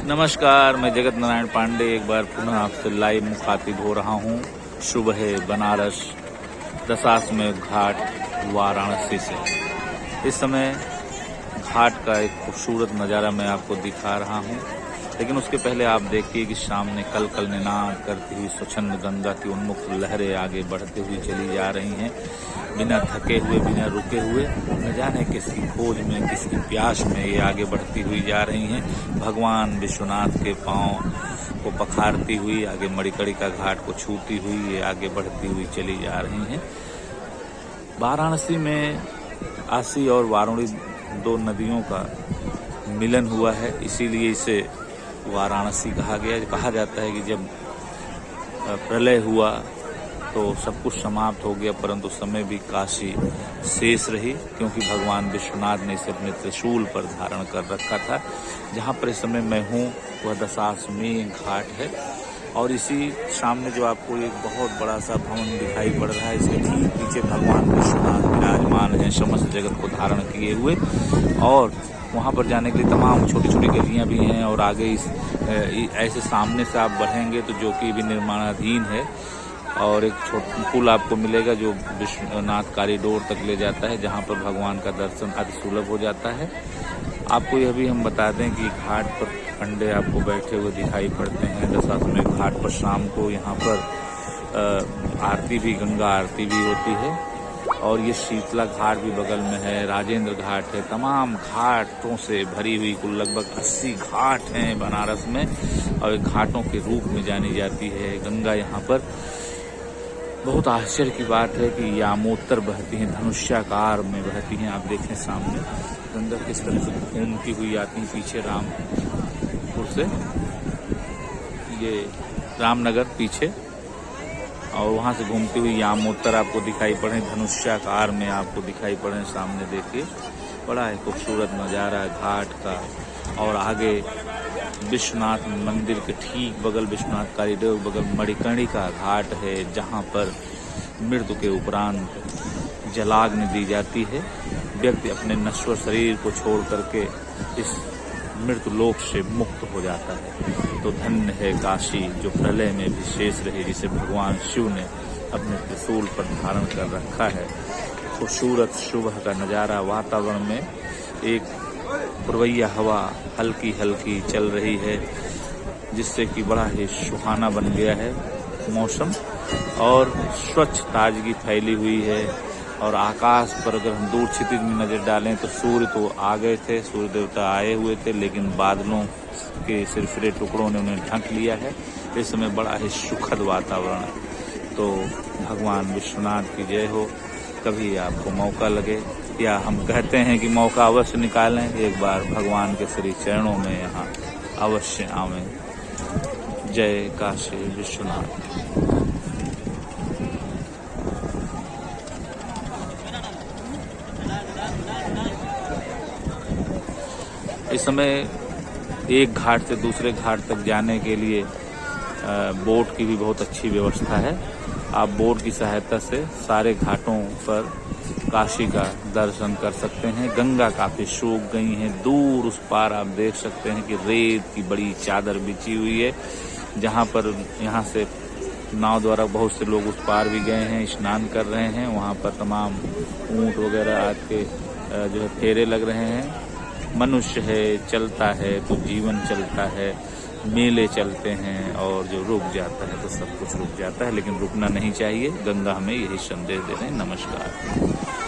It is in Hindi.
नमस्कार, मैं जगत नारायण पांडे एक बार पुनः आपसे लाइव मुखातिब हो रहा हूँ। शुभ है बनारस दशाश्वमेध घाट वाराणसी से। इस समय घाट का एक खूबसूरत नज़ारा मैं आपको दिखा रहा हूँ, लेकिन उसके पहले आप देखिए कि सामने कल कल निनाद करती हुई स्वच्छंद गंगा की उन्मुक्त लहरें आगे बढ़ते हुई चली जा रही हैं, बिना थके हुए, बिना रुके हुए। न जाने किसकी खोज में, किसकी प्यास में ये आगे बढ़ती हुई जा रही हैं। भगवान विश्वनाथ के पांव को पखारती हुई, आगे मणिकर्णिका घाट को छूती हुई ये आगे बढ़ती हुई चली जा रही हैं। वाराणसी में आसी और वारुणी दो नदियों का मिलन हुआ है, इसीलिए इसे वाराणसी कहा गया। कहा जाता है कि जब प्रलय हुआ तो सब कुछ समाप्त हो गया, परंतु समय भी काशी शेष रही, क्योंकि भगवान विश्वनाथ ने इसे अपने त्रिशूल पर धारण कर रखा था। जहाँ पर इस समय मैं हूँ वह दशाश्वमेध घाट है, और इसी सामने जो आपको एक बहुत बड़ा सा भवन दिखाई पड़ रहा है, इसके ठीक पीछे भगवान विश्वनाथ विराजमान हैं, समस्त जगत को धारण किए हुए। और वहाँ पर जाने के लिए तमाम छोटी छोटी गलियाँ भी हैं, और आगे ऐसे सामने से आप बढ़ेंगे तो जो कि भी निर्माणाधीन है, और एक छोटा पुल आपको मिलेगा जो विश्वनाथ कॉरिडोर तक ले जाता है, जहाँ पर भगवान का दर्शन अति सुलभ हो जाता है। आपको यह भी हम बता दें कि घाट पर पंडे आपको बैठे हुए दिखाई पड़ते हैं। दशाश्वमेध घाट पर शाम को यहाँ पर आरती भी, गंगा आरती भी होती है, और ये शीतला घाट भी बगल में है, राजेंद्र घाट है। तमाम घाटों से भरी हुई कुल लगभग 80 घाट हैं बनारस में, और घाटों के रूप में जानी जाती है गंगा। यहाँ पर बहुत आश्चर्य की बात है कि यामोत्तर बहती हैं, धनुष्याकार में बहती हैं। आप देखें सामने गंगा किस तरह से घूमती हुई आती है। पीछे रामपुर से ये रामनगर पीछे, और वहाँ से घूमती हुई यामोत्तर आपको दिखाई पड़े, धनुष्याकार में आपको दिखाई पड़े। सामने देखिए, बड़ा ही खूबसूरत नज़ारा घाट का। और आगे विश्वनाथ मंदिर के ठीक बगल, विश्वनाथ कॉरिडोर बगल मणिकर्णिका घाट है, जहाँ पर मृत्यु के उपरांत जलाग्नि दी जाती है। व्यक्ति अपने नश्वर शरीर को छोड़ करके इस मृत्यु लोक से मुक्त हो जाता है। तो धन्य है काशी, जो प्रलय में भी शेष रही, जिसे भगवान शिव ने अपने त्रिशूल पर धारण कर रखा है। खूबसूरत सुबह का नज़ारा, वातावरण में एक पुरवैया हवा हल्की हल्की चल रही है, जिससे कि बड़ा ही सुहाना बन गया है मौसम, और स्वच्छ ताजगी फैली हुई है। और आकाश पर अगर हम दूर क्षितिज में नजर डालें तो सूर्य तो आ गए थे, सूर्य देवता आए हुए थे, लेकिन बादलों के सिरफिरे टुकड़ों ने उन्हें ढक लिया है। इस समय बड़ा ही सुखद वातावरण है। तो भगवान विश्वनाथ की जय हो। कभी आपको मौका लगे, या हम कहते हैं कि मौका अवश्य निकालें, एक बार भगवान के श्री चरणों में यहाँ अवश्य आवें। जय काशी विश्वनाथ। इस समय एक घाट से दूसरे घाट तक जाने के लिए बोट की भी बहुत अच्छी व्यवस्था है। आप बोट की सहायता से सारे घाटों पर काशी का दर्शन कर सकते हैं। गंगा काफी सूख गई है, दूर उस पार आप देख सकते हैं कि रेत की बड़ी चादर बिछी हुई है, जहां पर यहाँ से नाव द्वारा बहुत से लोग उस पार भी गए हैं, स्नान कर रहे हैं। वहां पर तमाम ऊंट वगैरह आके जो है फेरे लग रहे हैं। मनुष्य है, चलता है तो जीवन चलता है, मेले चलते हैं, और जो रुक जाता है तो सब कुछ रुक जाता है, लेकिन रुकना नहीं चाहिए। गंगा हमें यही संदेश दे रहे हैं। नमस्कार।